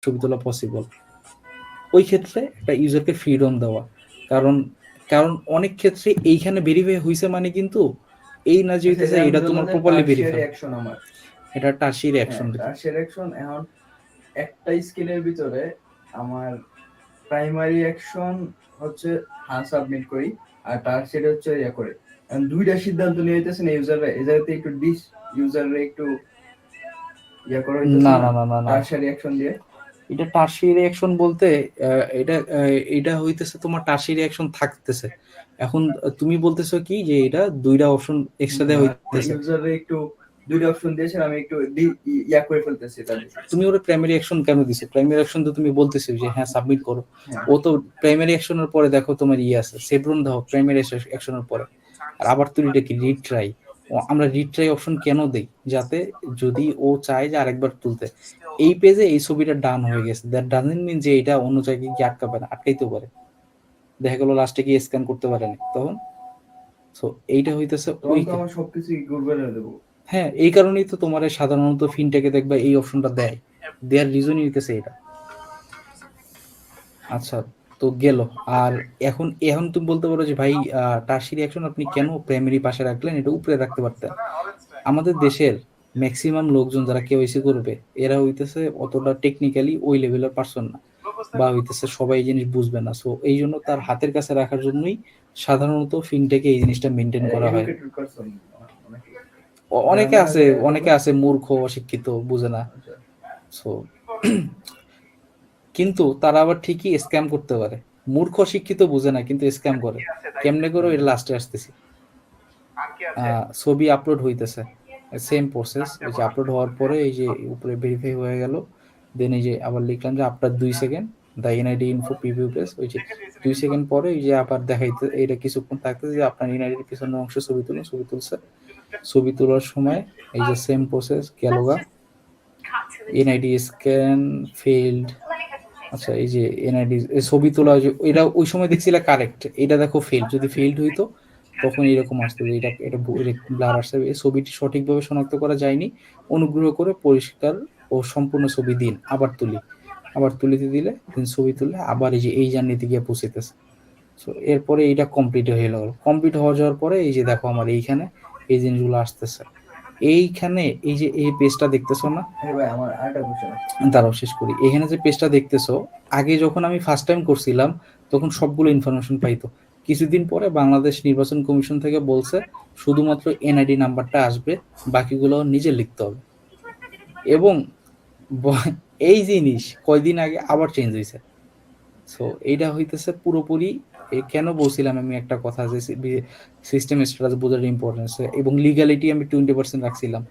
ছবি তোলা পসিবল। ওই ক্ষেত্রে একটা ইউজারকে ফ্রিডম দেওয়া, কারণ কারণ অনেক ক্ষেত্রে এইখানে ভেরিফাই হয়েছে মানে কিন্তু এই না যে আচ্ছা, হইতেছে এটা আমি এটা বললাম তোমার যে প্রপারলি টারশিয়ারি ভেরিফাই, অ্যাকশন আমার। এটা টার্সিয়ারি হ্যাঁ, অ্যাকশন। টারশিয়ারি অ্যাকশন এখন একটা স্কিলের ভিতরে আমার প্রাইমারি অ্যাকশন হচ্ছে হ্যাঁ সাবমিট করি, আর টারশিয়ারি হচ্ছে ইয়া করে। এখন দুইটা সিদ্ধান্ত নিয়ে হইতেছে না ইউজাররা, এই জায়গাতে একটু ইউজাররা একটু ইয়া করা হইতেছে না না না না না না, টারশিয়ারি অ্যাকশন দিয়ে। এটা টার্সিয়ারি অ্যাকশন বলতে এটা হইতেছে তোমার টার্সিয়ারি অ্যাকশন থাকতেছে। এখন তুমি বলতেছো কি যে এটা দুইটা অপশন এক্সট্রা দেওয়া হইতেছে, ইউজাররা একটু দুইটা অপশন দিয়েছে, আমি একটু ইয়া করে ফেলতেছি তাদের। তুমি ওরা প্রাইমারি অ্যাকশন কেন দিছো? প্রাইমারি অ্যাকশন তো তুমি বলতেছো যে হ্যাঁ সাবমিট করো, হ্যাঁ, ও তো প্রাইমারি অ্যাকশনের পরে দেখো তোমার ইয়ে আছে সেভরন দাও প্রাইমারি অ্যাকশনের পরে। আর আবার তুলিটা কি রিট্রাই, আমরা রিট্রাই অপশন কেন দেই? যাতে যদি ও চায় যে আরেকবার তুলতে, এই পেজে এই ছবিটা ডান হয়ে গেছে, দ্যাট ডাজন্ট মিন যে এটা অন্য জায়গায় গিয়ে আটকাবে না, আটকাইতেও পারে, দেখা গেলো লাস্টে গিয়ে স্ক্যান করতে পারেনি তখন। সো এইটা হইতেছে তখন ওই, তো আমার সবকিছু গুরবারে দেবো। হ্যাঁ এই কারণেই তো তোমার সাধারণত ফিনটেকে দেখবা এই অপশনটা দেয়, দেয়ার রিজনই হইতেছে এটা। আচ্ছা, তো গেল। আর এখন এখন তুমি বলতে পারো যে ভাই টার্সিয়ারি অ্যাকশন আপনি কেন প্রাইমারি পাশে রাখলেন, এটা উপরে রাখতে পারতেন। আমাদের দেশের ম্যাক্সিমাম লোকজন যারা কেওয়াইসি করবে এরা হইতেছে অতটা টেকনিক্যালি ওই লেভেলের পারসন না, বা হইতেছে সবাই এই জিনিস বুঝবে না। সো এই জন্য তার হাতের কাছে রাখার জন্যই সাধারণত ফিনটেকে এই জিনিসটা মেনটেন করা হয়। এডুকেটেড পারসন অনেকে, অনেকে না আছে, হলে বলো। অনেকে আছে মূর্খ অশিক্ষিত বুঝে না। আচ্ছা, সো কিন্তু তারা আবার ঠিকই স্ক্যাম করতে পারে। মূর্খ শিক্ষিত বুঝে না কিন্তু স্ক্যাম করে। কেমনে করে এটা লাস্টে আসতেছি। ছবি আপলোড হইতেছে, সেম প্রসেস, ওই যে আপলোড হওয়ার পরে এই যে উপরে ভেরিফাই হয়ে গেল, দেন এই যে আবার লিখলাম যে after 2 second the NID info preview page, ওই যে 2 সেকেন্ড পরে এই যে আবার দেখাইতে এটা কিছুক্ষণ থাকতেছে যে আপনার এনআইডির পিছনের অংশে ছবি তুলুন, ছবি তুলছে। ছবি তোলার সময় এই যে সেম প্রসেস গেলগা, এনআইডি স্ক্যান ফেইল্ড। আচ্ছা, এই যে এনআইডি ছবি তোলা যে এটা ওই সময় দেখছিলা কারেক্ট, এটা দেখো ফেল, যদি ফেইল্ড হইতো তখন এরকম আসতো যে এটা এটা ব্লার আসছে, এই ছবিটি সঠিকভাবে শনাক্ত করা যায়নি, অনুগ্রহ করে পরিষ্কার ও সম্পূর্ণ ছবি দিন, আবার তুলি। আবার তুলিতে দিলে দেন ছবি তুললে আবার এই যে এই জার্নিতে গিয়ে পৌঁছাইতেছে। সো এরপরে এইটা কমপ্লিট হয়ে গেল, কমপ্লিট হয়ে যাওয়ার পরে এই যে দেখো আমার এইখানে এই জিনিসগুলো আসতেছে। এইখানে এই যে এই পেজটা দেখতেছো না, ভাই আমার আরেকটা কোশ্চেন আছে। দাঁড়াও শেষ করি। এখানে যে পেজটা দেখতেছো, আগে যখন আমি ফার্স্ট টাইম করছিলাম তখন সবগুলো ইনফরমেশন পাইতো। কিছুদিন পরে বাংলাদেশ নির্বাচন কমিশন থেকে বলছে শুধুমাত্র এনআইডি নাম্বারটা আসবে, বাকিগুলো নিজে লিখতে হবে। এবং এই জিনিস কয়দিন আগে আবার চেঞ্জ হয়েছে। সো এইটা হইতেছে পুরোপুরি, কেন বলছিলাম আমি একটা কথা যে সিস্টেম স্ট্যাটাস বোঝার ইম্পর্টেন্স এবং লিগ্যালিটি আমি 20% রাখছিলাম।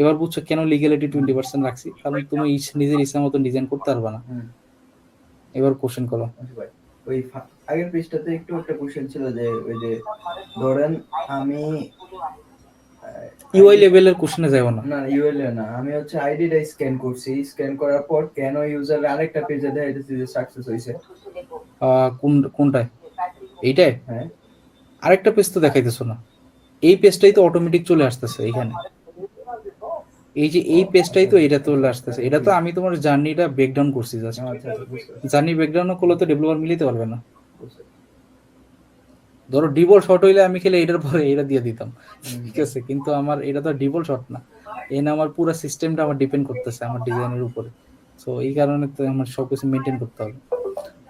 এবার বুঝছো কেন লিগ্যালিটি 20% রাখছি, কারণ তুমি নিজের ইচ্ছা মতো ডিজাইন করতে পারবা না। হুম, এবার কোশ্চেন করো। আচ্ছা ভাই, ওই আগের পেজটাতে একটু একটা কোশ্চেন ছিল যে ওই যে ধরেন আমি ইউআই আইডি, লেভেলের কোশ্চেনে যাবো না। না ইউএল না, আমি হচ্ছে আইডিটা স্ক্যান করছি, স্ক্যান করার পর কেন ইউজার আরেকটা পেজে দেখাইতেছে যে সাকসেস হইছে? কোনটায়? এইটায় হ্যাঁ, আরেকটা পেজ তো দেখাইতেছো না, এই পেজটাই তো অটোমেটিক চলে আসতেছে এখানে। এই যে ও এই পেজটাই আচ্ছা তো এটা আচ্ছা চলে আচ্ছা, আসতেছে, এটা তো আমি তোমার জার্নিটা ব্রেকডাউন করছি জাস্ট। আচ্ছা আচ্ছা, বুঝতে পারছি, জার্নি ব্রেকডাউন করলে তো ডেভেলপার মিলিতে পারবে না। বুঝতে পারছি। ধরো ডিবল শট হইলে আমি খেলে এটার পরে এটা দিয়ে দিতাম, হুম, ঠিক আছে, কিন্তু আমার এটা তো ডিবল শট না। এনে আমার পুরো সিস্টেমটা আমার ডিপেন্ড করতেছে আমার ডিজাইনের উপরে। সো এই কারণে তো আমার সবকিছু মেনটেন করতে হবে।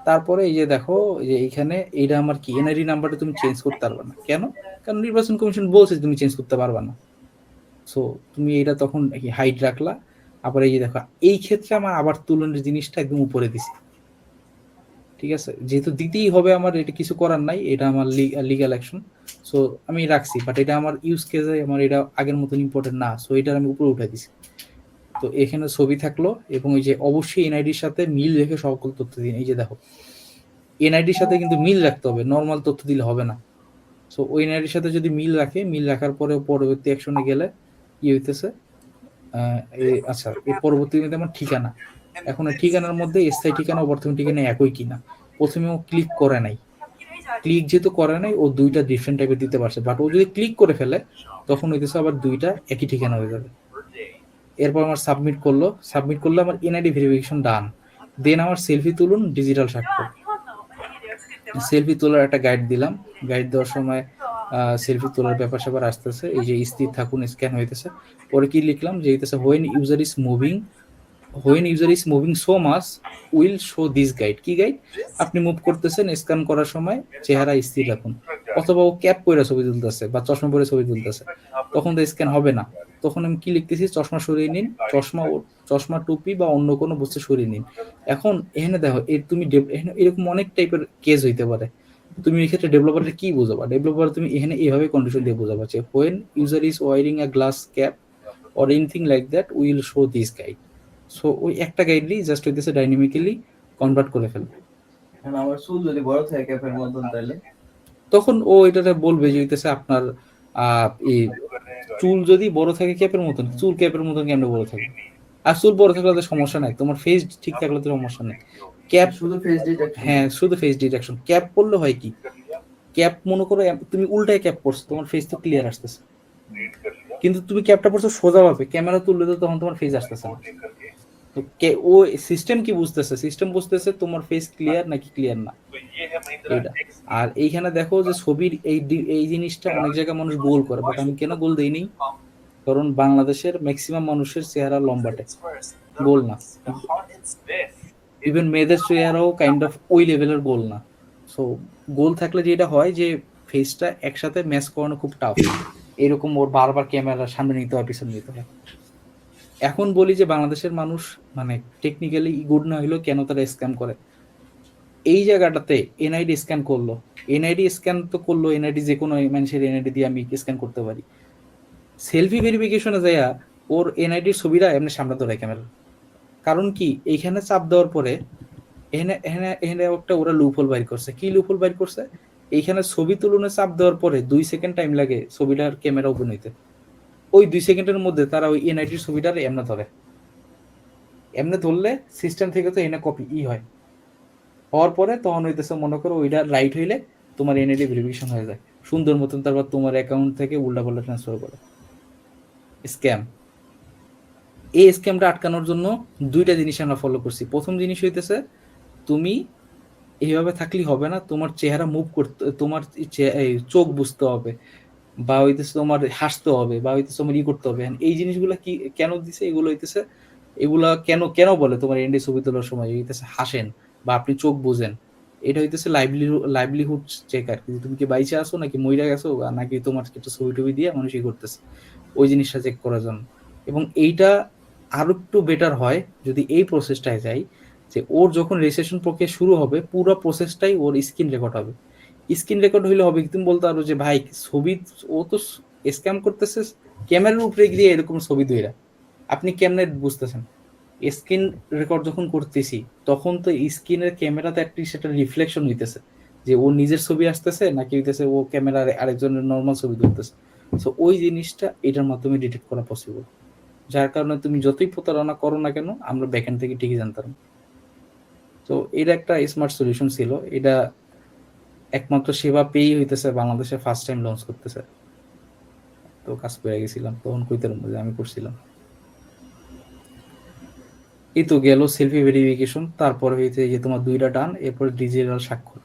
তারপরে এই যে দেখো, এই যে এইখানে এইটা আমার কি এনআইডি নাম্বারটা তুমি চেঞ্জ করতে পারবে না কেন? কারণ নির্বাচন কমিশন বলছে তুমি চেঞ্জ করতে পারবে না। সো তুমি এটা তখন হাইড রাখলা। আবার এই যে দেখো, এই ক্ষেত্রে আমার আবার তুলনের জিনিসটা একদম উপরে দিছি, ঠিক আছে, যেহেতু দিতেই হবে আমার, এটা কিছু করার নাই, এটা আমার লিগ্যাল অ্যাকশন। সো আমি রাখছি, বাট এটা আমার ইউজ কেসে আমার এটা আগের মতন ইম্পর্টেন্ট না, সো এটা আমি উপরে উঠে দিছি। তো এখানে ছবি থাকলো এবং এই যে অবশ্যই এনআইডির সাথে মিল রেখে সকল তথ্য দিন। এই যে দেখো, এনআইডির সাথে কিন্তু মিল রাখতে হবে, নর্মাল তথ্য দিলে হবে না। সো ওই এনআইডির সাথে যদি মিল রাখে, মিল রাখার পরে পরবর্তী অ্যাকশনে গেলে কি হইতেছে, আচ্ছা এই পরবর্তী আমার ঠিকানা, এখন এই ঠিকানার মধ্যে স্থায়ী ঠিকানা ও বর্তমান ঠিকানা একই কিনা। প্রথমে ও ক্লিক করে নাই, ক্লিক যেহেতু করে নাই ও দুইটা ডিফারেন্ট টাইপের দিতে পারছে, বাট ও যদি ক্লিক করে ফেলে তখন হইতেছে আবার দুইটা একই ঠিকানা হয়ে যাবে। এরপর আমার সাবমিট করলো, সাবমিট করলে আমার এনআইডি ভেরিফিকেশন ডান। দেন আমার সেলফি তুলুন, ডিজিটাল স্বাক্ষর। সেলফি তোলার একটা গাইড দিলাম, গাইড দেওয়ার সময় সেলফি তোলার ব্যাপার স্যাপার আসতেছে, এই যে স্থির থাকুন, স্ক্যান হইতেছে। পরে কি লিখলাম যে হইতেছে when user is moving so much will show this guide. কি গাইড? আপনি মুভ করতেছেন, স্ক্যান করার সময় চেহারা স্থির রাখুন, অথবা ও ক্যাপ পরে ছবি তুলতেছে বা চশমা পরে ছবি তুলতেছে, তখন তো স্ক্যান হবে না। তখন আমি কি লিখতেছি, চশমা সরিয়ে নিন, চশমা টুপি বা অন্য কোনো বস্তু সরিয়ে নিন। এখন এখানে দেখো, তুমি এখানে এরকম অনেক টাইপের কেস হইতে পারে। তুমি এই ক্ষেত্রে ডেভেলপারের কি বোঝাবা? ডেভেলপার তুমি এখানে এইভাবে কন্ডিশন দিয়ে বোঝাবা যে when user is wearing a glass cap or anything like that will show this guide. So ওই একটা গাইডলি জাস্ট হইতেছে ডাইনামিক্যালি কনভার্ট করে ফেলবে। এখন আমার চুল যদি বড় থাকে ক্যাপের মতন তাহলে তখন ও এটাতে বলবে যে হইতেছে আপনার এই চুল যদি বড় থাকে ক্যাপের মতন, চুল ক্যাপের মতন কেমন বড় থাকে? আর চুল বড় থাকলে তো সমস্যা নাই, তোমার ফেস ঠিক থাকলে তো সমস্যা নেই। ক্যাপ, শুধু ফেস ডিটেকশন। হ্যাঁ শুধু ফেস ডিটেকশন। ক্যাপ পরলে হয় কি, ক্যাপ মনে করো তুমি উল্টায় ক্যাপ পরছো, তোমার ফেস তো ক্লিয়ার আসতেছে, কিন্তু তুমি ক্যাপটা পরছো সোজা ভাবে, ক্যামেরা তুললে তো তখন তোমার ফেস আসতেছে না। তো ও সিস্টেম কি বুঝতেছে? সিস্টেম বুঝতেছে তোমার ফেস ক্লিয়ার নাকি ক্লিয়ার না, এইটা। আর এইখানে দেখো যে ছবির এই জিনিসটা অনেক জায়গায় মানুষ গোল করে, বাট আমি কেন গোল দেইনি, কারণ বাংলাদেশের ম্যাক্সিমাম মানুষের চেহারা লম্বাটে, গোল না। ইভেন মেয়েদের চেহারাও কাইন্ড অফ ওই লেভেলের গোল না। সো গোল থাকলে যেটা হয় যে ফেসটা একসাথে ম্যাচ করানো খুব টাফ, এরকম ওর বারবার ক্যামেরার সামনে নিতে হয়, পিছনে নিতে হয়। এখন বলি যে বাংলাদেশের মানুষ মানে টেকনিক্যালি গুড না হইলেও কেন তারা স্ক্যাম করে, এই জায়গাটাতে এনআইডি স্ক্যান করলো, এনআইডি স্ক্যান তো করলো, এনআইডি যে কোনো মানুষের এনআইডি দিয়ে আমি স্ক্যান করতে পারি। সেলফি ভেরিফিকেশনে যাইয়া ওর এনআইডির ছবিটা এমনি সামনে ধরে ক্যামেরা। কারণ কি, এইখানে চাপ দেওয়ার পরে এখানে এখানে এখানে একটা ওরা লুপহোল বাইর করছে। কি লুপহোল বাইর করছে? এইখানে ছবি তুলনে চাপ দেওয়ার পরে 2 সেকেন্ড টাইম লাগে ছবিটার ক্যামেরা ওপেন হইতে। ওই 2 সেকেন্ডের মধ্যে তারা ওই এনআইডির ছবিটার এমনে ধরে, এমনি ধরলে সিস্টেম থেকে তো এনে কপি হয়, হওয়ার পরে তখন হইতেছে মনে করো ওইটা রাইট হইলে তোমার এনআইডি ভেরিফিকেশন হয়ে যায় সুন্দর মতন, তারপর তোমার অ্যাকাউন্ট থেকে উল্টাপাল্টা ট্রান্সফার করে। স্ক্যাম। এই স্ক্যামটা আটকানোর জন্য 2টা জিনিস আমরা ফলো করছি। প্রথম জিনিস হইতেছে, তুমি এইভাবে থাকলেই হবে না, তোমার চেহারা মুভ করতে, তোমার চোখ বুঝতে হবে, বা হইতেছে তোমার হাসতে হবে, বা হইতেছে তোমার করতে হবে। এই জিনিসগুলো কি কেন দিছে? এগুলো হইতেছে, এগুলা কেন কেন বলে তোমার এন্ডে ছবি তোলার সময় হইতেছে হাসেন বা আপনি চোখ বুঝেন, এটা হইতেছে লাইভলিহুড চেকার, তুমি কি বাইচে আসো নাকি মইরা গেছো, নাকি তোমার একটা ছবি টবি দিয়ে মানুষ করতেছে, ওই জিনিসটা চেক করার জন্য। এবং এইটা আরো একটু বেটার হয় যদি এই প্রসেসটায় যাই, যে ওর যখন রেজিস্ট্রেশন প্রক্রিয়া শুরু হবে পুরো প্রসেসটাই ওর স্ক্রিন রেকর্ড হবে। স্ক্রিন রেকর্ড হইলে হবে কি, তুমি বলতে পারো যে ভাই ছবি, ও তো স্ক্যাম করতেছে ক্যামেরার উপরে গিয়ে এরকম ছবি দইরা, আপনি কেমনে বুঝতেছেন? স্ক্রিন রেকর্ড যখন করতেছি তখন তো স্ক্রিনের ক্যামেরাতে একটা সেটা রিফ্লেকশন হইতেছে যে ও নিজের ছবি আসতেছে নাকি হইতেছে ও ক্যামেরার আরেকজনের নর্মাল ছবি তুলতেছে। সো ওই জিনিসটা এটার মাধ্যমে ডিটেক্ট করা পসিবল, যার কারণে তুমি যতই প্রতারণা করো না কেন আমরা ব্যাকএন্ড থেকে ঠিকই জানতাম। তো এটা একটা স্মার্ট সলিউশন ছিল, এটা একমাত্র সেবা পেয়েই হইতেছে বাংলাদেশে ফার্স্ট টাইম লঞ্চ করতেছে। তো কাজ করে গেছিলাম তখন, কইতে যে আমি করছিলাম। এই তো গেল সেলফি ভেরিফিকেশন। তারপরে হইতে যে তোমার 2টা ডান, এরপর ডিজিটাল স্বাক্ষর।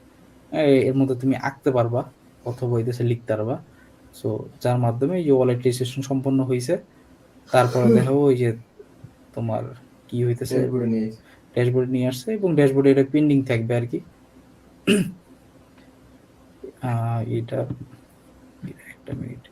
এর মধ্যে তুমি আঁকতে পারবা অথবা হইতেছে লিখতে পারবা। সো যার মাধ্যমে এই যে ওয়ালেট রেজিস্ট্রেশন সম্পন্ন হয়েছে। তারপরে দেখো ওই যে তোমার কি হইতেছে, ড্যাশবোর্ডে নিয়ে ড্যাশবোর্ড নিয়ে আসছে এবং ড্যাশবোর্ডে এটা পেন্ডিং থাকবে আর কি। এটা একটা মিনিট।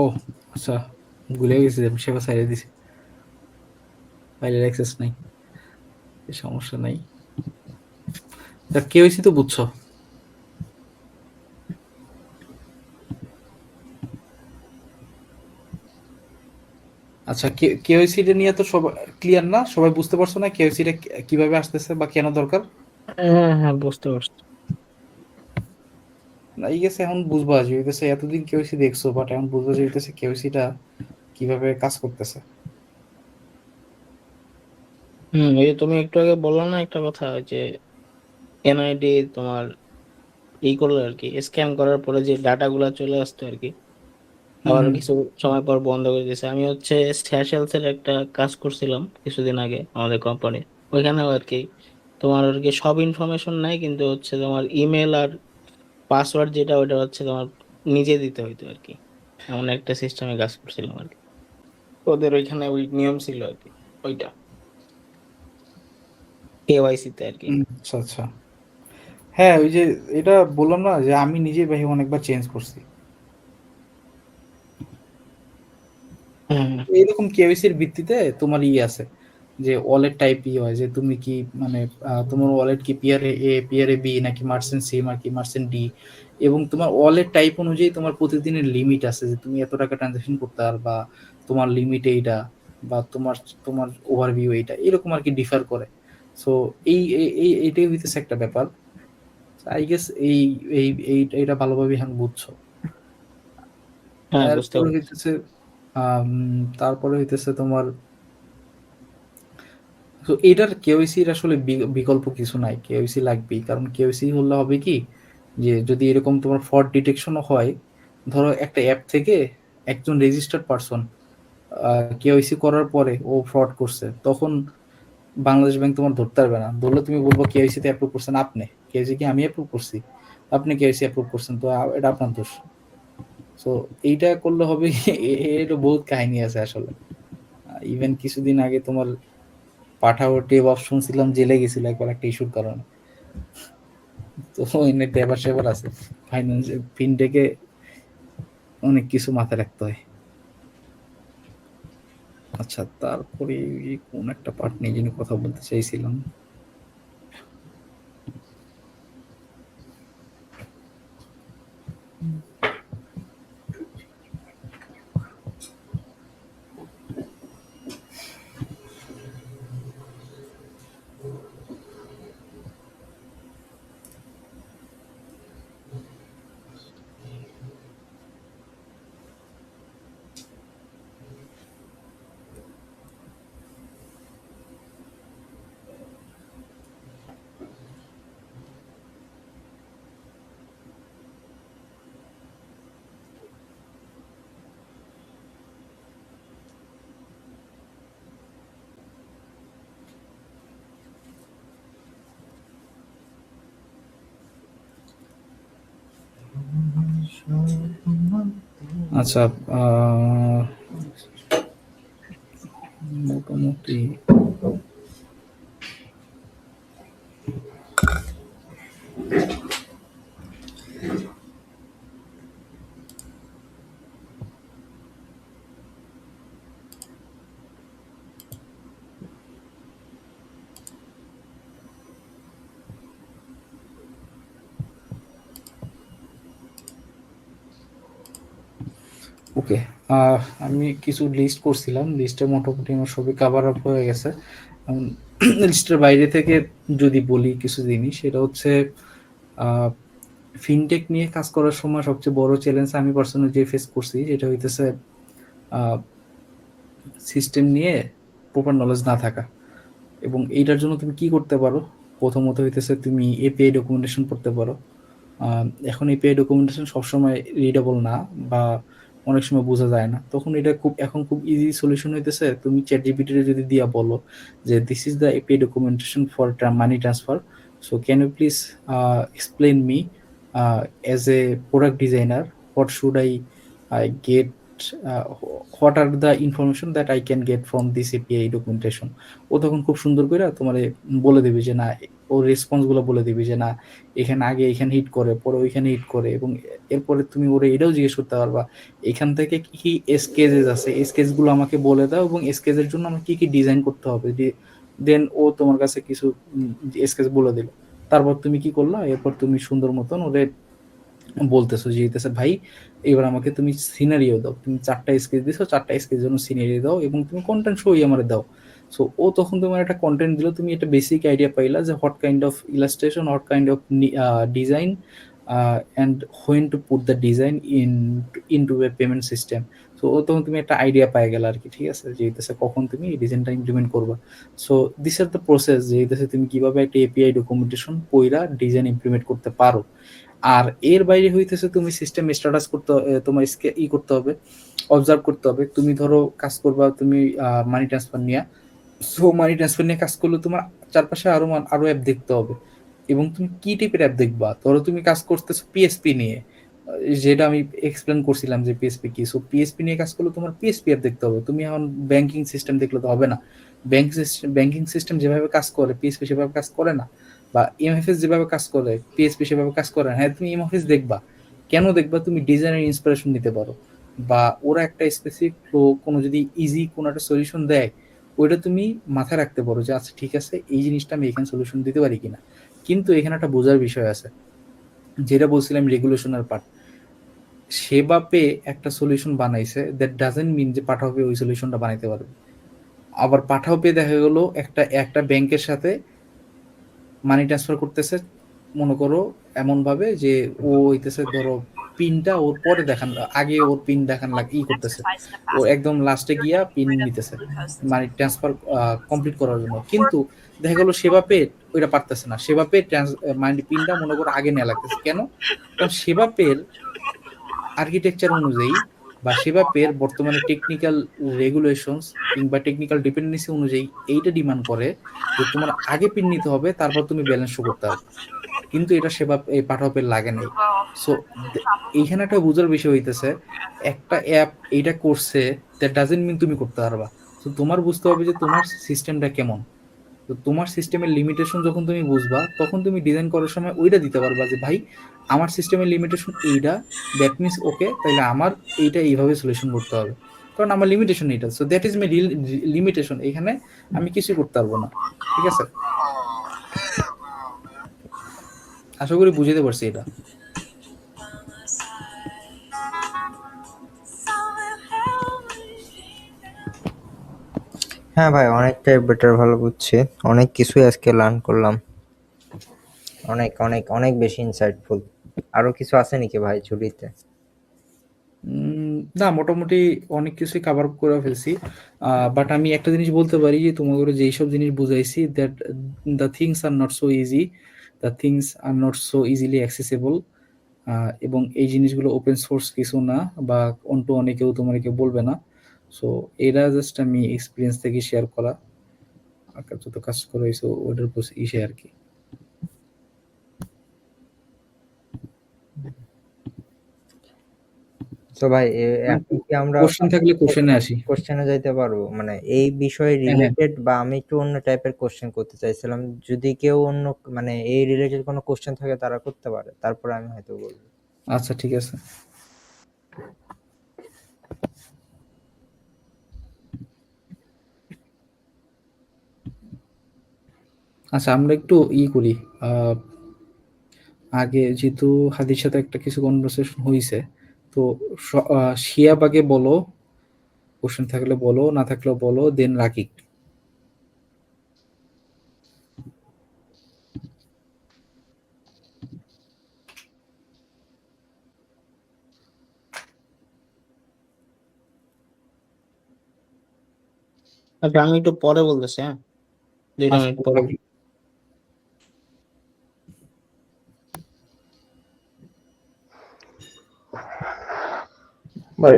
ও আচ্ছা, ভুলে গেছি, আমি সেবা সাইডে দিছি, ফাইলের অ্যাক্সেস নাই, এই সমস্যা নাই। তা কেওয়াইসি তো বুঝছো? আচ্ছা, কেওয়াইসি টা নিয়ে তো সবাই ক্লিয়ার না? সবাই বুঝতে পারছো না কেওয়াইসি টা কিভাবে আসতেছে বা কেন দরকার? হ্যাঁ হ্যাঁ, বুঝতে পারছি। না, এই গেছে এখন বুঝবা যে হইতেছে এতদিন কেওয়াইসি দেখছো, বাট এখন বুঝবা যে হইতেছে কেওয়াইসি টা কিভাবে কাজ করতেছে। এই যে তুমি একটু আগে বললা না একটা কথা, ওই যে এনআইডি তোমার এই করলো আর কি, স্ক্যান করার পরে যে ডাটা গুলা চলে আসতো আর কি, হুম আবার হুম কিছু সময় পর বন্ধ করে দিয়েছে। আমি হচ্ছে সেশনস এর একটা কাজ করছিলাম কিছুদিন আগে আমাদের কোম্পানি, ওইখানেও আর কি তোমার আর কি সব ইনফরমেশন নাই, কিন্তু হচ্ছে তোমার ইমেল আর পাসওয়ার্ড যেটা ওটা হচ্ছে তোমার নিজে দিতে হইতো আর কি। এমন একটা সিস্টেমে কাজ করছিলাম আর কি, ওদের ওইখানে ওই নিয়ম ছিল আর কি, ওইটা কেওয়াইসি তে আর কি। আচ্ছা আচ্ছা। হ্যাঁ, ওই যে এটা বললাম না যে আমি নিজে ভাই অনেকবার চেঞ্জ করছি। হ্যাঁ এইরকম কেওয়াইসির ভিত্তিতে তোমার আছে যে ওয়ালেট টাইপ হয় যে তুমি কি মানে তোমার ওয়ালেট কি পিয়ারে এ পিয়ারে বি নাকি মার্চেন্ট সি নাকি মার্চেন্ট ডি, এবং তোমার ওয়ালেট টাইপ অনুযায়ী তোমার প্রতিদিনের লিমিট আছে যে তুমি এত টাকা ট্রানজাকশন করতে পারবা, তোমার লিমিট এইটা, বা তোমার তোমার ওভারভিউ এইটা, এরকম আর কি ডিফার করে। সো এইটাই হইতেছে একটা ব্যাপার। আই গেস এই এইটা ভালোভাবে এখন বুঝছো। হ্যাঁ, বুঝতে এরপরে পারছি। হইতেছে আম, তারপরে হইতেছে তোমার, তো এটার কেওয়াইসির আসলে বিকল্প কিছু নাই, কেওয়াইসি লাগবেই, কারণ কেওয়াইসি হলে হবে কি যে যদি এরকম তোমার ফ্রড ডিটেকশনও হয়, ধরো একটা অ্যাপ থেকে একজন রেজিস্টার্ড পারসন কেওয়াইসি করার পরে ও ফ্রড করছে, তখন বাংলাদেশ ব্যাংক তোমার ধরতে পারবে না। ধরলে তুমি বলবো কেওয়াইসি তে অ্যাপ্রুভ করছেন আপনি, কেওয়াইসি কি আমি অ্যাপ্রুভ করছি? আপনি কেওয়াইসি অ্যাপ্রুভ করছেন, তো এটা আপনার দোষ। সো এইটা করলে হবে কি, এর বহুত কাহিনী আছে আসলে। ইভেন কিছুদিন আগে তোমার পাঠাও টেপ অফ শুনছিলাম জেলে গেছিল একবার একটা ইস্যুর কারণে। তো এনে পেপার সেপার আছে, ফাইন্যান্স ফিনটেকে অনেক কিছু মাথায় রাখতে হয়। আচ্ছা, তারপরে এই কোন একটা পার্ট নিয়ে যিনি কথা বলতে চাইছিলাম। আচ্ছা, আহ, মোটামুটি ওকে। আমি কিছু লিস্ট করছিলাম, লিস্টে মোটামুটি আমার সবই কাভার আপ হয়ে গেছে। লিস্টের বাইরে থেকে যদি বলি কিছু জিনিস, সেটা হচ্ছে ফিনটেক নিয়ে কাজ করার সময় সবচেয়ে বড় চ্যালেঞ্জ আমি পার্সোনালি যে ফেস করছি সেটা হইতেছে সিস্টেম নিয়ে প্রপার নলেজ না থাকা। এবং এইটার জন্য তুমি কি করতে পারো, প্রথমত হইতেছে তুমি এপিআই ডকুমেন্টেশন পড়তে পারো। এখন এপিআই ডকুমেন্টেশন সবসময় রিডেবল না, বা অনেক সময় বোঝা যায় না, তখন এটা এখন খুব ইজি সলিউশন হইতেছে তুমি চ্যাট জিপিটি যদি দিয়া বলো যে this is the API documentation for money transfer, so can you please explain me as a product designer what should I get what are the information that I can get from this API documentation. ও তখন খুব সুন্দর করে তোমার বলে দেবে যে না, ও রেসপন্স গুলো বলে দিবে যে না, এখানে আগে এখানে হিট করে, পরে ওইখানে হিট করে, এবং এরপরে তুমি ওরে এটাও জিজ্ঞেস করতে পারবা এখান থেকে কি কি এসকেজেস আছে, এসকেজ গুলো আমাকে বলে দাও, এবং এসকেজের জন্য আমার কি কি ডিজাইন করতে হবে। দেন ও তোমার কাছে কিছু এসকেজ বলে দিল, তারপর তুমি কি করলা, এরপর তুমি সুন্দর মতন ওরে বলতেছো যে দিতেছে ভাই এবার আমাকে তুমি সিনারিও দাও, তুমি 4টা স্কেচ দিছো, 4টা স্কেচ জন্য সিনারিও দাও, এবং তুমি কন্টেন্ট সই আমার দাও। সো ও তখন তোমার একটা কন্টেন্ট দিল, তুমি একটা বেসিক আইডিয়া পাইলা যে what kind of illustration, what kind of design, and when to put the design into a payment system. So ও তখন তুমি একটা আইডিয়া পাই গেল আর কি, ঠিক আছে, যে হইতেছে কখন তুমি এই ডিজাইনটা ইমপ্লিমেন্ট করবা। So this are the process, যে হইতেছে তুমি কিভাবে একটা এপিআই ডকুমেন্টেশন পইরা ডিজাইন ইমপ্লিমেন্ট করতে পারো। আর এর বাইরে হইতেছে তুমি সিস্টেম স্ট্যাটাস করতে তোমার করতে হবে, অবজার্ভ করতে হবে। তুমি ধরো কাজ করবা তুমি মানি ট্রান্সফার নিয়ে, সো মানি ট্রান্সফার নিয়ে কাজ করলে তোমার চারপাশে আরো অ্যাপ দেখতে হবে, এবং তুমি কি টাইপের অ্যাপ দেখবা। ধরো তুমি কাজ করতেছো পিএসপি নিয়ে, যেটা আমি এক্সপ্লেন করছিলাম যে পিএসপি কি। সো পিএসপি নিয়ে কাজ করলে তোমার পিএসপি অ্যাপ দেখতে হবে। তুমি এখন ব্যাংকিং সিস্টেম দেখলে তো হবে না, ব্যাংকিং সিস্টেম যেভাবে কাজ করে পিএসপি সেভাবে কাজ করে না, বা এমএফএস যেভাবে কাজ করে পিএসপি সেভাবে কাজ করে না। হ্যাঁ, তুমি এমএফএস দেখবা, কেন দেখবা, তুমি ডিজাইনের ইন্সপিরেশন নিতে পারো, বা ওরা একটা স্পেসিফিক ফ্লো কোনো যদি ইজি কোনো একটা সলিউশন দেয়, ওইটা তুমি মাথায় রাখতে পারো যে আচ্ছা ঠিক আছে, এই জিনিসটা আমি এখানে সলিউশন দিতে পারি কিনা। কিন্তু এখানে একটা বোঝার বিষয় আছে, যেটা বলছিলাম রেগুলেশনের পার্ট। সেবা পে একটা সলিউশন বানাইছে, দ্যাট ডাজেন্ট মিন যে পাঠাও পে ওই সলিউশনটা বানাইতে পারবে। আবার পাঠাও পে দেখা গেল একটা ব্যাংকের সাথে মানি ট্রান্সফার করতেছে, মনে করো এমন ভাবে যে ও হইতেছে ধরো পিনটা ওর পরে দেখান, আগে ওর পিন দেখান করতেছে, ও একদম লাস্টে গিয়া পিন নিতেছে মানি ট্রান্সফার কমপ্লিট করার জন্য। কিন্তু দেখা গেল সেবা পে ওইটা পারতেছে না, সেবা পে মানি পিনটা মনে করো আগে নেওয়া লাগতেছে। কেন? কারণ সেবা পের আর্কিটেকচার অনুযায়ী বা সেবা পের বর্তমানে টেকনিক্যাল রেগুলেশনস কিংবা টেকনিক্যাল ডিপেন্ডেন্সি অনুযায়ী এইটা ডিমান্ড করে যে তোমার আগে পিন নিতে হবে, তারপর তুমি ব্যালেন্স শো করতে হবে। কিন্তু এটা সেবা এই পাঠাপের লাগে নাই। সো এইখানে একটা বোঝার বিষয় হইতেছে, একটা অ্যাপ এইটা করছে দ্যাট ডাজেন্ট মিন তুমি করতে পারবা। তো তোমার বুঝতে হবে যে তোমার সিস্টেমটা কেমন। তো তোমার সিস্টেমের লিমিটেশন যখন তুমি বুঝবা, তখন তুমি ডিজাইন করার সময় ওইটা দিতে পারবা যে ভাই আমার সিস্টেমের লিমিটেশন এইটা, দ্যাট মিনস ওকে তাইলে আমার এইটা এইভাবে সলিউশন করতে হবে, কারণ আমার লিমিটেশন এইটা। So that is my limitation, এখানে আমি কিছু করতে পারবো না। ঠিক আছে, আশা করি বুঝতে পারছি এটা। হ্যাঁ ভাই, অনেকটাই বেটার, ভালো বুঝছি। অনেক কিছুই আজকে লার্ন করলাম, অনেক অনেক অনেক বেশি ইনসাইটফুল। আরো কিছু আছে নাকি ভাই ঝুলিতে? না, মোটামুটি অনেক কিছুই কভার করে ফেলছি। বাট আমি একটা জিনিস বলতে পারি যে তোমাকে যেই সব জিনিস বুঝাইছি, that the things are not so easy, the things are not so easily accessible. এবং এই জিনিসগুলো ওপেন সোর্স কিছু না, বা অন্টু অনেকেও তোমার কেউ বলবে না। সো এরা জাস্ট আমি এক্সপিরিয়েন্স থেকে শেয়ার করা, যত কাজ করাইছো ওটার উপর ইসে আর কি। তো ভাই এখন কি আমরা কোশ্চেন থাকলে কোশ্চেনে আসি। কোশ্চেনে যাইতে পারবো? মানে এই বিষয়ে হ্যাঁ, হ্যাঁ। রিলেটেড, বা আমি একটু অন্য টাইপের কোশ্চেন করতে চাইছিলাম। যদি কেউ অন্য মানে এই রিলেটেড কোনো কোশ্চেন থাকে তারা করতে পারে, তারপরে আমি হয়তো বলবো। আচ্ছা ঠিক আছে। আচ্ছা আমরা একটু করি, আগে যেহেতু হাদির সাথে একটা কিছু কনভারসেশন হয়েছে, তো শিয়াবাগে বলো, কোশ্চেন থাকলে বলো, না থাকলেও বলো, দেন রাকিক। আচ্ছা আমি একটু পরে বলতেছি, হ্যাঁ 2 মিনিট পরে। রাকিক। ভাই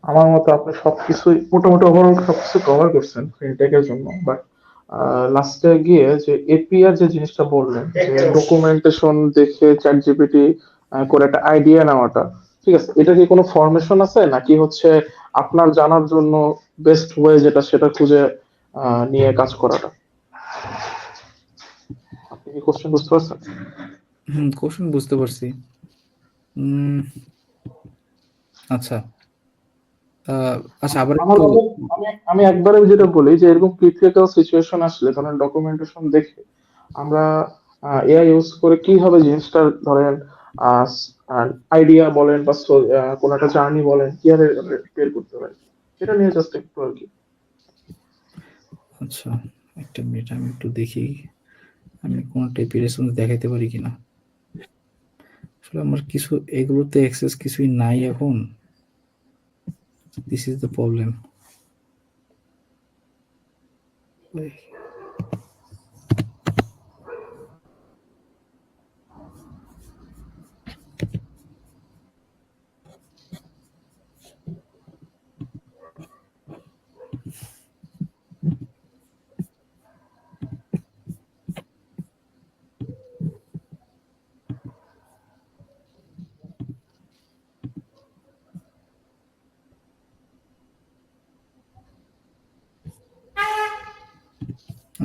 আমার মতে আপনি সবকিছুই মোটামুটি ওভারঅল সবকিছু কভার করছেন ফিনটেকের জন্য, বাট লাস্টে গিয়ে যে এপিআর যে জিনিসটা বললেন যে ডকুমেন্টেশন দেখে চ্যাট জিপিটি করে একটা আইডিয়া নেওয়াটা, ঠিক আছে, এটা কি কোনো ফরমেশন আছে নাকি হচ্ছে আপনার জানার জন্য বেস্ট ওয়ে যেটা সেটা খুঁজে নিয়ে কাজ করাটা? আপনি কি কোশ্চেন বুঝতে পারছেন? কোশ্চেন বুঝতে পারছি। উম, আচ্ছা। আচ্ছা, আবার আমার একটু। মতে আমি একবারে যেটা বলি যে এরকম ক্রিটিক্যাল সিচুয়েশন আসলে ধরেন ডকুমেন্টেশন দেখে আমরা এআই ইউজ করে কিভাবে জিনিসটা ধরেন আইডিয়া বলেন বা কোন একটা জার্নি বলেন কিভাবে বের করতে পারি, এটা নিয়ে জাস্ট একটু আর কি। আচ্ছা, একটা মিনিট, আমি একটু দেখি আমি কোনো টাইপের রেসপন্স দেখাতে পারি কিনা। আসলে আমার কিছু এগুলোতে অ্যাক্সেস কিছুই নাই এখন। This is the problem.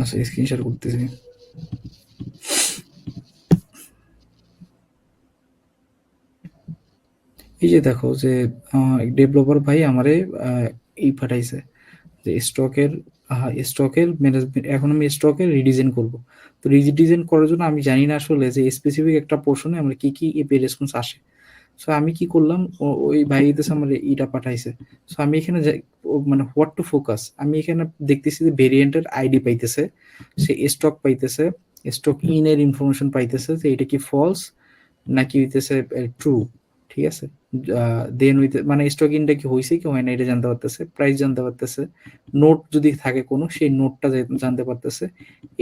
আচ্ছা, স্ক্রিন শেয়ার করতেছি। এই যে দেখো যে ডেভেলপার ভাই আমারে এই পাঠাইছে যে স্টকের ম্যানেজমেন্ট, এখন আমি স্টকের রিডিজাইন করব। তো রিডিজাইন করার জন্য আমি জানি না আসলে যে স্পেসিফিক একটা পোর্শনে আমরা কি কি এপিআই রেসপন্স আসে। সো আমি কি করলাম, ওই ভাই দিতেছে আমার এইটা পাঠাইছে। সো আমি এখানে মানে হোয়াট টু ফোকাস, আমি এখানে দেখতেছি যে ভেরিয়েন্টের আইডি পাইতেছে, সে স্টক পাইতেছে, স্টক ইন এর ইনফরমেশন পাইতেছে যে এটা কি ফলস নাকি হইতেছে ট্রু। ঠিক আছে। দেন হইতে মানে স্টক ইনটা কি হয়েছে কি হয় না এটা জানতে পারতেছে, প্রাইস জানতে পারতেছে, নোট যদি থাকে কোনো সেই নোটটা জানতে পারতেছে,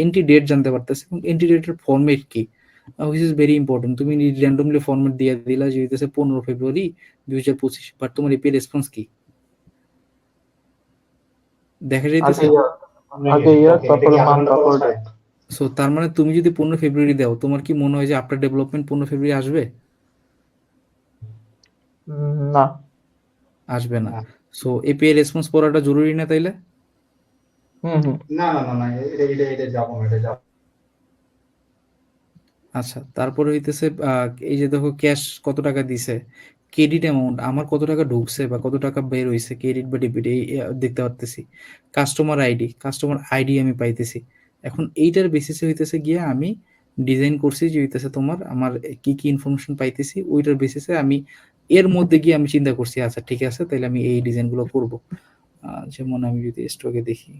এন্ট্রি ডেট জানতে পারতেছে, এবং এন্ট্রি ডেটের ফরম্যাট কি, হুইচ ইজ ভেরি ইম্পর্টেন্ট। তুমি র্যান্ডমলি ফরম্যাট দিয়ে দিলা যে হইতেছে 15 ফেব্রুয়ারি 2025, বাট তোমার এপি রেসপন্স কি দেখা আগে যাইতেছে। আগে ইয়ার তারপরে মান তারপরে date। সো তার মানে তুমি যদি 15 ফেব্রুয়ারি দাও, তোমার কি মনে হয় যে আফটার ডেভেলপমেন্ট 15 ফেব্রুয়ারি আসবে? না। আসবে না। সো এপিআই রেসপন্স পড়াটা জরুরি না তাইলে? হুম হুম। আচ্ছা, তারপরে হইতেছে এই যে দেখো ক্যাশ কত টাকা দিছে, ক্রেডিট অ্যামাউন্ট আমার কত টাকা ঢুকছে বা কত টাকা বের হইছে, ক্রেডিট বা ডেবিট এই দেখতে পারতেছি। কাস্টমার আইডি আমি পাইতেছি। এখন এইটার বেসিসে হইতেছে গিয়ে আমি ডিজাইন করছি যে হইতেছে তোমার আমার কি কি ইনফরমেশন পাইতেছি, ওইটার বেসিসে আমি এর মধ্যে গিয়ে আমি চিন্তা করছি আচ্ছা ঠিক আছে তাহলে আমি এই ডিজাইনগুলো করব। যেমন আমি যদি স্টকে দেখি,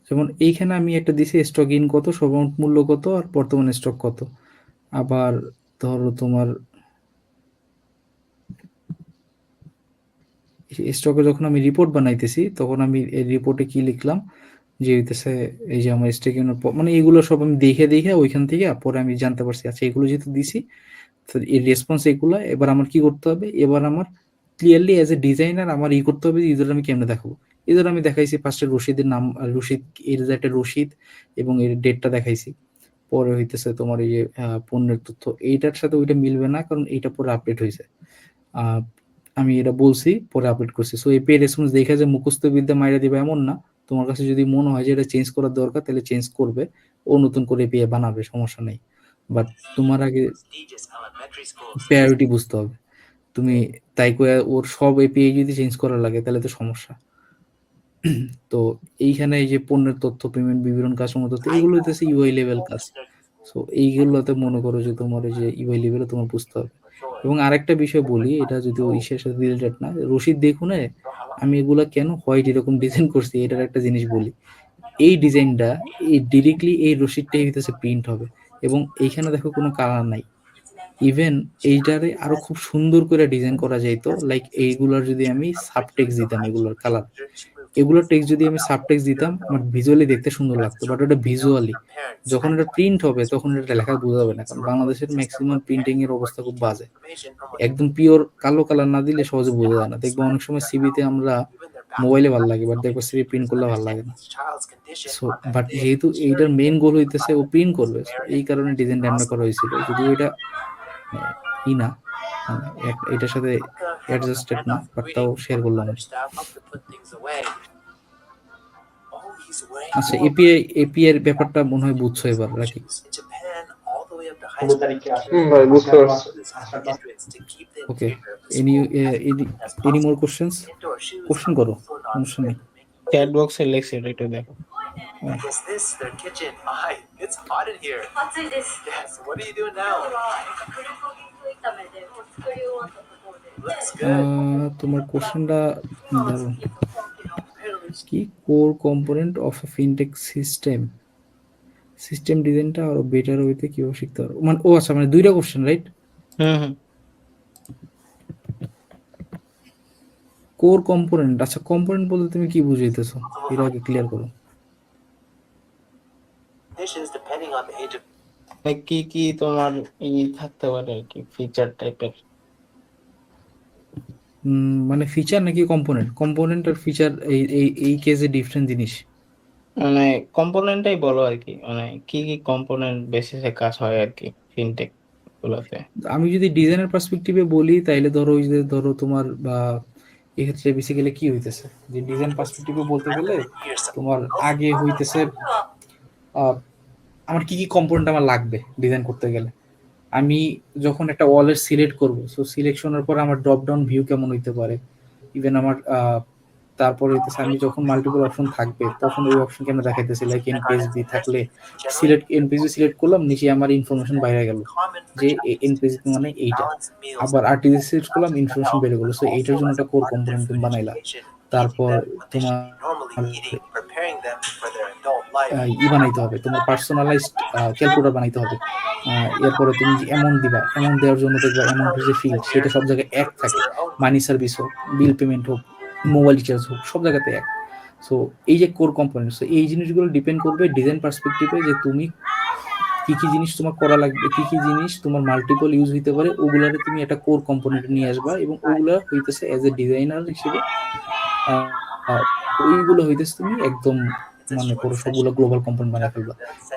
যেমন এইখানে আমি একটা দিছি স্টক ইন কত, সর্বমোট মূল্য কত, আর বর্তমান স্টক কত। আবার ধরো তোমার স্টকে যখন আমি রিপোর্ট বানাইতেছি তখন আমি এই রিপোর্টে কি লিখলাম যে হইতেছে এই যে আমার স্টক ইনের মানে এগুলো সব আমি দেখে দেখে ওইখান থেকে পরে আমি জানতে পারছি আচ্ছা এগুলো যেহেতু দিছি তো এর রেসপন্স এগুলো। এবার আমার কি করতে হবে, এবার আমার ক্লিয়ারলি অ্যাজ এ ডিজাইনার আমার করতে হবে ইউজার আমি কেমনে দেখাবো। ইউজার আমি দেখাইছি ফার্স্টে রশিদের নাম, রশিদ এর যে একটা রশিদ এবং এর ডেটটা দেখাইছি। পরে হইতেছে তোমার এই যে পণ্যের তথ্য, এইটার সাথে ওইটা মিলবে না কারণ এইটা পরে আপডেট হয়েছে। আহ, আমি এটা বলছি পরে আপডেট করছি। সো এপিআই রেসপন্স দেখে যে মুখস্থ বিদ্যা মাইরা দিবে এমন না। তোমার কাছে যদি মনে হয় যে এটা চেঞ্জ করার দরকার তাহলে চেঞ্জ করবে, ও নতুন করে এপিআই বানাবে, সমস্যা নেই। বাট তোমার আগে প্রায়োরিটি বুঝতে হবে। তুমি তাই করে ওর সব এপিআই যদি চেঞ্জ করা লাগে তাহলে তো সমস্যা। তো এইখানে এই যে পণ্যের তথ্য, পেমেন্ট বিবরণ, কাস্টমার তথ্য, এগুলো হইতেছে ইউআই লেভেল কাজ। সো এইগুলোতে মনে করো যে তোমার এই যে ইউআই লেভেলে তোমার বুঝতে হবে। এবং আরেকটা বিষয় বলি, এটা যদি ওই ইসের সাথে রিলেটেড না, রশিদ দেখুন আমি এগুলা কেন হোয়াইট এরকম ডিজাইন করছি এটার একটা জিনিস বলি। এই ডিজাইনটা এই ডিরেক্টলি এই রশিদটাই হইতেছে প্রিন্ট হবে, এবং এইখানে দেখো কোনো কালার নাই। ইভেন এইটারে আরো খুব সুন্দর করে ডিজাইন করা যাইতো, লাইক এইগুলার যদি আমি সাবটেক্সট দিতাম এগুলোর কালার, এগুলো টেক্সট যদি আমি সাবটেক্সট দিতাম আমার ভিজুয়ালি দেখতে সুন্দর লাগতো, বাট ওটা ভিজুয়ালি যখন এটা প্রিন্ট হবে তখন এটা লেখা বোঝা যাবে না, কারণ বাংলাদেশের ম্যাক্সিমাম প্রিন্টিং এর অবস্থা খুব বাজে। একদম পিওর কালো কালার না দিলে সহজে বোঝা যায় না। দেখবো অনেক সময় সিভিতে আমরা মোবাইলে ভালো লাগে, বাট দেখবো সিভি প্রিন্ট করলে ভালো লাগে না। সো বাট যেহেতু এইটার মেইন গোল হইতেছে ও প্রিন্ট করবে, so এই কারণে ডিজাইনটা আমরা করা হয়েছিল, যদিও এটা ই না, মানে এটার সাথে অ্যাডজাস্টেড না, বাট তাও শেয়ার করলাম আর কি। আচ্ছা, এপিআই এর ব্যাপারটা মনে হয় বুঝছো এবার নাকি? ভাই বুঝতে পারছি। Okay, any any more questions? Question করো, সমস্যা নেই। চ্যাট বক্সে লেখছে এটা একটু দেখো। Is this their kitchen? Hi, it's hot in here. 暑いです。 Yes, what are you doing now? プルコギと炒めでもう作り終わったところで。 Looks good. তোমার কোশ্চেনটা দারুণ। কি core component of A fintech system ডিজাইনটা আরো বেটার হইতে কিভাবে শিখতে পারো, মানে ও আচ্ছা, মানে দুইটা কোশ্চেন রাইট? হুম। কোর কম্পোনেন্ট, আচ্ছা কম্পোনেন্ট বলতে তুমি কি বুঝাইতেছো এটা আগে ক্লিয়ার করো। Dishes depending on the age of কি কি তোমার থাকতে পারে আর কি, ফিচার টাইপের? মানে ফিচার নাকি কম্পোনেন্ট? কম্পোনেন্ট আর ফিচার এই কেসে ডিফারেন্ট জিনিস। মানে কম্পোনেন্টটাই বলো আর কি, মানে কি কি কম্পোনেন্ট বেসিসে কাজ হয় আর কি ফিনটেক গুলোতে। আমি যদি ডিজাইনের পার্সপেক্টিভে বলি তাইলে ধরো ওই যে ধরো তোমার বা এক্ষেত্রে বেসিক্যালি কি হইতেছে যে ডিজাইন পার্সপেক্টিভে বলতে গেলে তোমার আগে হইতেছে আমার কি কি কম্পোনেন্ট আমার লাগবে ডিজাইন করতে গেলে। আমি যখন একটা ওয়ালের সিলেক্ট করব, সো সিলেকশনের পর আমার ড্রপ ডাউন ভিউ কেমন হইতে পারে, ইভেন আমার তারপরে হইতেছে আমি যখন মাল্টিপল অপশন থাকবে তখন ওই অপশন কেমন দেখাইতেছে, লাইক এনপিএসবি থাকলে সিলেক্ট এনপিএসবি সিলেক্ট করলাম, নিচে আমার ইনফরমেশন বাইরে গেল যে এনপিএসবি মানে এইটা, আবার আরটিজি সিলেক্ট করলাম ইনফরমেশন বেড়ে গেল। সো এইটার জন্য একটা কোর কম্পোনেন্ট তুমি বানাইলা। তারপর তোমার বানাইতে হবে, তোমার পার্সোনালাইজড ক্যালকুলেটর বানাইতে হবে। এরপরে তুমি যে অ্যামাউন্ট দিবা, অ্যামাউন্ট দেওয়ার জন্য দেখবা অ্যামাউন্টের যে ফিল্ড সেটা সব জায়গায় এক থাকে, মানি সার্ভিস হোক, বিল পেমেন্ট হোক, মোবাইল রিচার্জ হোক, সব জায়গাতে এক। সো এই যে কোর কম্পোনেন্ট, সো এই জিনিসগুলো ডিপেন্ড করবে ডিজাইন পার্সপেক্টিভে যে তুমি কি কি জিনিস তোমার করা লাগবে, কি কি জিনিস তোমার মাল্টিপল ইউজ হইতে পারে, ওগুলারে তুমি একটা কোর কম্পোনেন্ট নিয়ে আসবা, এবং ওগুলা হইতেছে অ্যাজ এ ডিজাইনার হিসেবে ওইগুলো হইতেছে তুমি একদম মানে পুরো সবগুলো গ্লোবাল কম্পোনেন্ট বানিয়ে ফেলবা।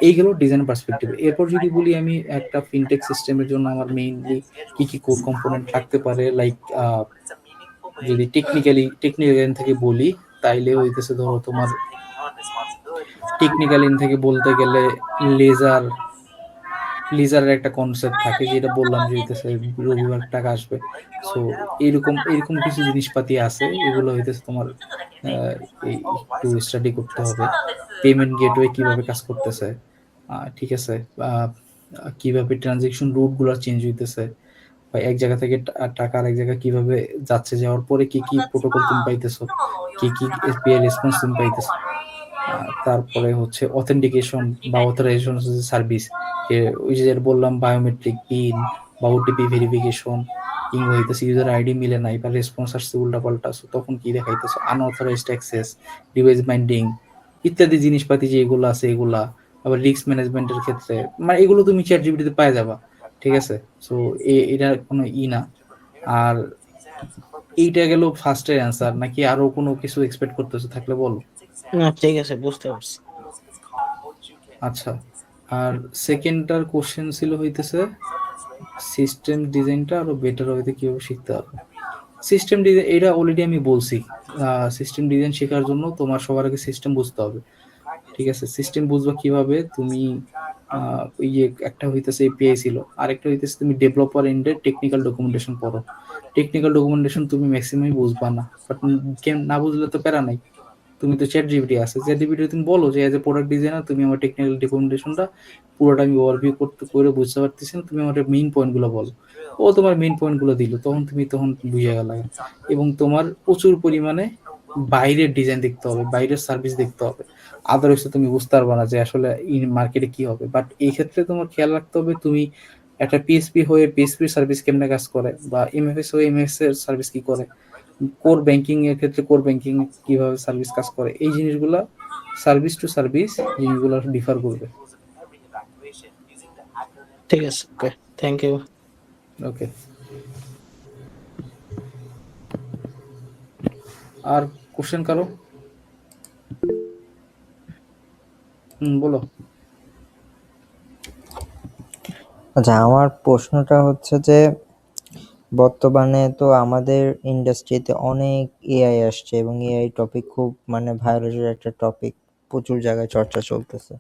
এইগুলো ডিজাইন পার্সপেক্টিভ। এরপর যদি বলি আমি একটা ফিনটেক সিস্টেমের জন্য আমার মেইনলি কি কি কোর কম্পোনেন্ট থাকতে পারে, লাইক যদি টেকনিক্যাল এন্ড থেকে বলি তাইলে হইতেছে ধরো তোমার টেকনিক্যাল এন্ড থেকে বলতে গেলে লেজারের একটা কনসেপ্ট থাকে, যেটা বললাম যে হইতেছে রবিবার টাকা আসবে। সো এরকম কিছু জিনিসপাতি আছে, এগুলো হইতেছে তোমার একটু স্টাডি করতে হবে। পেমেন্ট গেটওয়ে কিভাবে কাজ করতেছে, ঠিক আছে, কিভাবে ট্রানজেকশন রুট গুলো চেঞ্জ হইতেছে, বা এক জায়গা থেকে টাকা আরেক জায়গায় কিভাবে যাচ্ছে, যাওয়ার পরে কি কি প্রোটোকল তুমি পাইতেছো, কি কি এসবিআই রেসপন্স তুমি পাইতেছো। তারপরে হচ্ছে অথেন্টিকেশন বা অথরাইজেশন সার্ভিস, ওই যে বললাম বায়োমেট্রিক পিন বা ওটিপি ভেরিফিকেশন, কিংবা হইতেছে ইউজার আইডি মিলে নাই বা রেসপন্স আসছে উল্টাপাল্টা, তখন কি দেখাইতেছে, আনঅথরাইজড অ্যাক্সেস, ডিভাইস বাইন্ডিং ইত্যাদি জিনিসপাতি যে এগুলো আছে এগুলা। আবার রিস্ক ম্যানেজমেন্টের ক্ষেত্রে মানে এগুলো তুমি চ্যাটজিপিটিতে পাই যাবা, ঠিক আছে। সো এটা কোনো না। আর এইটা গেল ফার্স্টের অ্যান্সার, নাকি আরো কোনো কিছু এক্সপেক্ট করতেছো থাকলে বলো। না ঠিক আছে, বুঝতে পারছি। আচ্ছা, আর সেকেন্ডটার কোশ্চেন ছিল হইতেছে সিস্টেম ডিজাইনটা আরো বেটার হইতে কিভাবে শিখতে হবে। সিস্টেম ডিজাইন এটা অলরেডি আমি বলছি, সিস্টেম ডিজাইন শেখার জন্য তোমার সবার আগে সিস্টেম বুঝতে হবে, ঠিক আছে। সিস্টেম বুঝবা কিভাবে, তুমি ওই যে একটা হইতেছে এপিআই ছিল, আরেকটা হইতেছে তুমি ডেভেলপার এন্ডের টেকনিক্যাল ডকুমেন্টেশন পড়ো। টেকনিক্যাল ডকুমেন্টেশন তুমি ম্যাক্সিমাম বুঝবা না, বাট না বুঝলে তো প্যারা নাই, তুমি তো চ্যাট জিপিটি আছে, চ্যাট জিপিটি তুমি বলো যে এজ এ প্রোডাক্ট ডিজাইনার তুমি আমার টেকনিক্যাল ডকুমেন্টেশনটা পুরোটা আমি ওভারভিউ করে বুঝতে পারতেছি না, তুমি আমার মেইন পয়েন্টগুলো বলো। ও তোমার মেইন পয়েন্টগুলো দিল, তখন বুঝে গেল। এবং তোমার প্রচুর পরিমাণে বাইরের ডিজাইন দেখতে হবে, বাইরের সার্ভিস দেখতে হবে, আদারওয়াইজ তুমি বুঝতে পারবে না যে আসলে মার্কেটে কি হবে। বাট এই ক্ষেত্রে তোমার খেয়াল রাখতে হবে তুমি একটা পিএসপি হয়ে পিএসপির সার্ভিস কেমনে কাজ করে, বা এমএফএস হয়ে এমএফএস এর সার্ভিস কি করে, কোর ব্যাংকিং এর ক্ষেত্রে কোর ব্যাংকিং কিভাবে সার্ভিস কাজ করে, এই জিনিসগুলা সার্ভিস টু সার্ভিস জিনিসগুলো ডিফার করবে। Rules of every evacuation using the acronym ঠিক আছে, ওকে, থ্যাংক ইউ। ওকে, আর কোশ্চেন কারো? বলো। আচ্ছা, আমার প্রশ্নটা হচ্ছে যে বর্তমানে তো আমাদের ইন্ডাস্ট্রিতে অনেক এআই আসছে এবং এআই টপিক খুব মানে ভাইরালের একটা টপিক, প্রচুর জায়গায় চর্চা চলতেছে।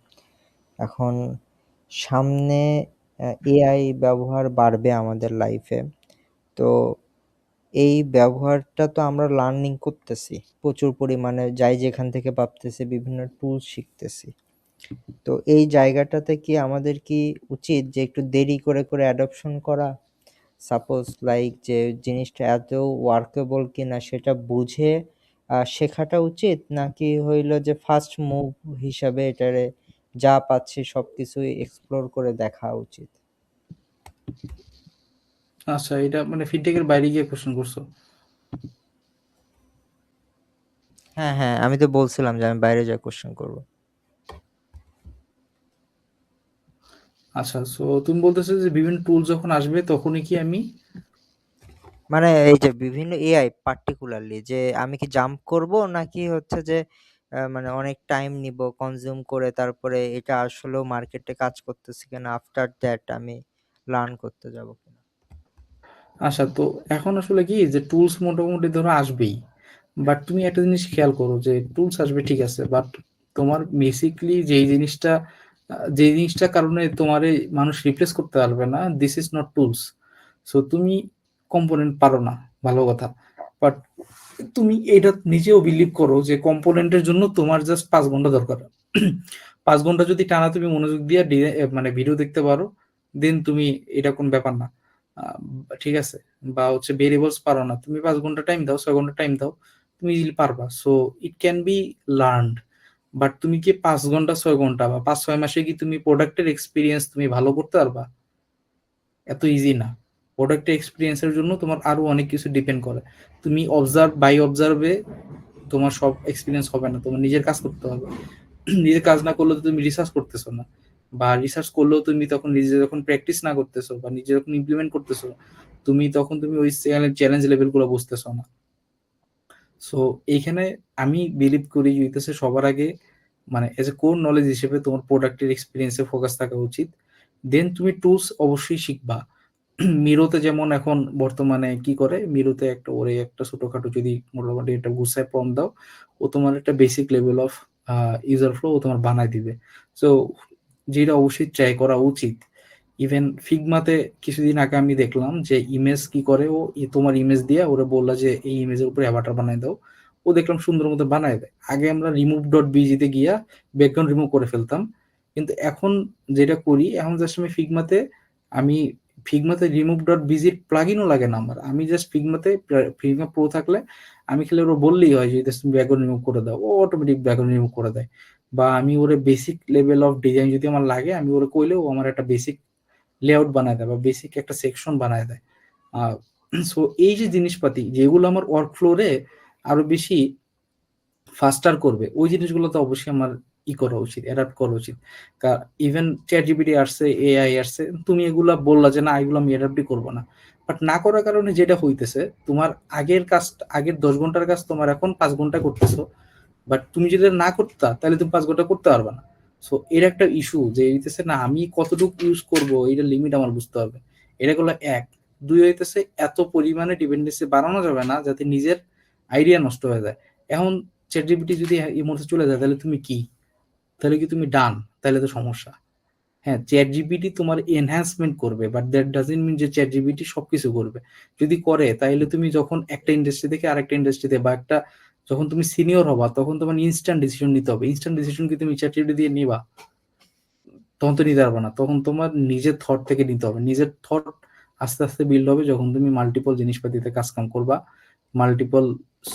এখন সামনে এআই ব্যবহার বাড়বে আমাদের লাইফে, তো এই ব্যবহারটা তো আমরা লার্নিং করতেছি প্রচুর পরিমাণে, যাই যেখান থেকে ভাবতেছি বিভিন্ন টুল শিখতেছি। তো এই জায়গাটাতে কি আমাদের কি উচিত যে একটু দেরি করে করে অ্যাডপশন করা, সাপোজ লাইক যে জিনিসটা এত ওয়ার্কেবল কিনা সেটা বুঝে শেখাটা উচিত, নাকি হইল যে ফার্স্ট মুভ হিসাবে এটারে যা পাচ্ছি সবকিছুই এক্সপ্লোর করে দেখা উচিত? আচ্ছা, এটা মানে ফিডব্যাকের বাইরে গিয়ে কোশ্চেন করছো? হ্যাঁ হ্যাঁ, আমি তো বলছিলাম যে আমি বাইরে যা কোশ্চেন করব। আচ্ছা, সো তুমি বলতেছো যে বিভিন্ন টুল যখন আসবে তখনই কি আমি মানে এই যে বিভিন্ন এআই পার্টিকুলারলি যে আমি কি জাম্প করব, নাকি হচ্ছে যে মানে অনেক টাইম নিব কনজিউম করে, তারপরে এটা আসলেও মার্কেটে কাজ করতেছে কিনা, আফটার দ্যাট আমি লার্ন করতে যাব কিনা? আচ্ছা, তো এখন আসলে কি যে টুলস মোটামুটি ধরো আসবেই, বাট তুমি একটা জিনিস খেয়াল করো যে টুলস আসবে ঠিক আছে, বাট তোমার বেসিকলি যে জিনিসটার কারণে তোমার মানুষ রিপ্লেস করতে পারবে না, this is not tools. So তুমি কম্পোনেন্ট পারো না, ভালো কথা, বাট তুমি এটা নিজেও বিলিভ করো যে কম্পোনেন্টের জন্য তোমার জাস্ট 5 ঘন্টা দরকার। 5 ঘন্টা যদি টানা তুমি মনোযোগ দিয়ে মানে ভিডিও দেখতে পারো, দেন তুমি এটা কোন ব্যাপার না। আহ, ঠিক আছে, বা হচ্ছে ভেরিয়েবলস পারো না, তুমি 5 ঘন্টা টাইম দাও, 6 ঘন্টা টাইম দাও, তুমি ইজিলি পারবা। So it can be learned. But তুমি কি 5 ঘন্টা 6 ঘন্টা বা 5-6 মাসে কি তুমি প্রোডাক্টের এক্সপিরিয়েন্স তুমি ভালো করতে পারবা? এত ইজি না। প্রোডাক্টের এক্সপিরিয়েন্সের জন্য তোমার আরো অনেক কিছু ডিপেন্ড করে। তুমি অবজার্ভে তোমার সব এক্সপিরিয়েন্স হবে না, তোমার নিজের কাজ করতে হবে। নিজের কাজ না করলে তো তুমি রিসার্চ করতেছো না, বা রিসার্চ করলেও তুমি তখন নিজে যখন প্র্যাকটিস না করতেছো বা নিজে যখন ইমপ্লিমেন্ট করতেছো, তুমি ওই চ্যালেঞ্জ লেভেল গুলো বুঝতেছো না। সো এইখানে আমি বিলিভ করি হইতেছে সবার আগে মানে এজ এ কোর নলেজ হিসেবে তোমার প্রোডাক্টের এক্সপিরিয়েন্সে ফোকাস থাকা উচিত। দেন তুমি টুলস অবশ্যই শিখবা। মিরোতে যেমন এখন বর্তমানে কি করে, মিরোতে একটা ছোটখাটো যদি মোটামুটি একটা গুছায় প্রম্পট দাও, ও তোমার একটা basic level of user flow ও তোমার বানায় দিবে। সো যেটা অবশ্যই ট্রাই করা উচিত। ইভেন ফিগমাতে কিছুদিন আগে আমি দেখলাম যে ইমেজ কি করে, তোমার ইমেজ দিয়ে ওরা বললা যে এই ইমেজের উপরে অ্যাভাটার বানায় দাও, ও দেখলাম সুন্দর মতো বানায় দেয়। আগে আমরা রিমুভ ডট বিজিতে গিয়া ব্যাকগ্রাউন্ড রিমুভ করে ফেলতাম, কিন্তু এখন যেটা করি, এখন জাস্ট আমি ফিগমাতে রিমুভ ডট বিজির প্লাগইনও লাগে না আমার, আমি জাস্ট ফিগমা প্রো থাকলে আমি খেলে ওরা বললেই হয় যে তুমি ব্যাকগ্রাউন্ড রিমুভ করে দাও, ও অটোমেটিক ব্যাকগ্রাউন্ড রিমুভ করে দেয়। বা আমি ওরে বেসিক লেভেল অফ ডিজাইন যদি আমার লাগে, আমি ওরে কইলেও আমার একটা বেসিক লেআউট বানায় দেয় বা বেসিক একটা সেকশন বানায় দেয়। সো এই যে জিনিসপাতি যেগুলো আমার ওয়ার্কফ্লোরে আরো বেশি ফাস্টার করবে, ওই জিনিসগুলো তো অবশ্যই আমার করা উচিত, অ্যাডাপ্ট করা উচিত। ইভেন চ্যাট জিপিটি আসছে, এআই আসছে, তুমি এগুলা বললা যে না এগুলো আমি অ্যাডাপ্টই করবো না, বাট না করার কারণে যেটা হইতেছে, তোমার আগের 10 ঘন্টার কাজ তোমার এখন 5 ঘন্টা করতেছো, বাট তুমি যদি না করতা তাহলে তুমি 5 ঘন্টা করতে পারবে না। সো এর একটা ইস্যু যে হইতেছে না আমি কতটুকু ইউজ করব, এটা লিমিট আমার বুঝতে হবে। এটা গুলো এক। দুই হইতেছে এত পরিমাণে ডিপেন্ডেন্সি বাড়ানো যাবে না যাতে নিজের আইডিয়া নষ্ট হয়ে যায়। এখন চ্যাট জিপিটি যদি এই মুহূর্তে চলে যায় তাহলে তুমি কি, তাহলে কি তুমি ডান? তাহলে তো সমস্যা। হ্যাঁ, চ্যাট জিপিটি তোমার এনহ্যান্সমেন্ট করবে, বাট দ্যাট ডাজন্ট মিন যে চ্যাট জিপিটি সবকিছু করবে। যদি করে তাহলে তুমি যখন একটা ইন্ডাস্ট্রি থেকে আরেকটা ইন্ডাস্ট্রিতে বা যখন তুমি সিনিয়র হবা তখন তোমার ইনস্ট্যান্ট ডিসিশন নিতে হবে। ইনস্ট্যান্ট ডিসিশন কি তুমি চ্যাট জিপিটি দিয়ে নিবা? তখন তো নিতে পারবে না, তখন তোমার নিজের থট থেকে নিতে হবে। নিজের থট আস্তে আস্তে বিল্ড হবে যখন তুমি মাল্টিপল জিনিসপাতিতে কাজ কাম করবা, মাল্টিপল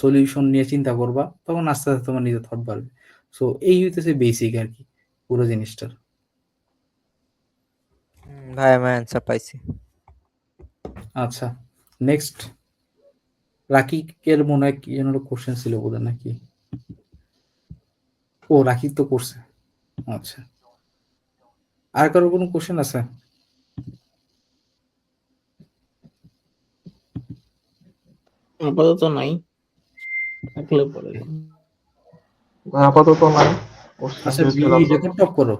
সলিউশন নিয়ে চিন্তা করবা, তখন আস্তে আস্তে তোমার নিজের থট বাড়বে। সো এই হইতেছে বেসিক আর কি পুরো জিনিসটার। ভাই, আমি অ্যান্সার পাইছি। আচ্ছা, নেক্সট। রাকিকের মনে হয় কি যেন কোশ্চেন ছিল বোধহয় নাকি, ও রাকিব তো করছে। আচ্ছা, আর কারো কোনো কোশ্চেন আছে? আপাতত নাই, থাকলে পরে। আপাতত নাই। আচ্ছা, রেকর্ড অফ করো।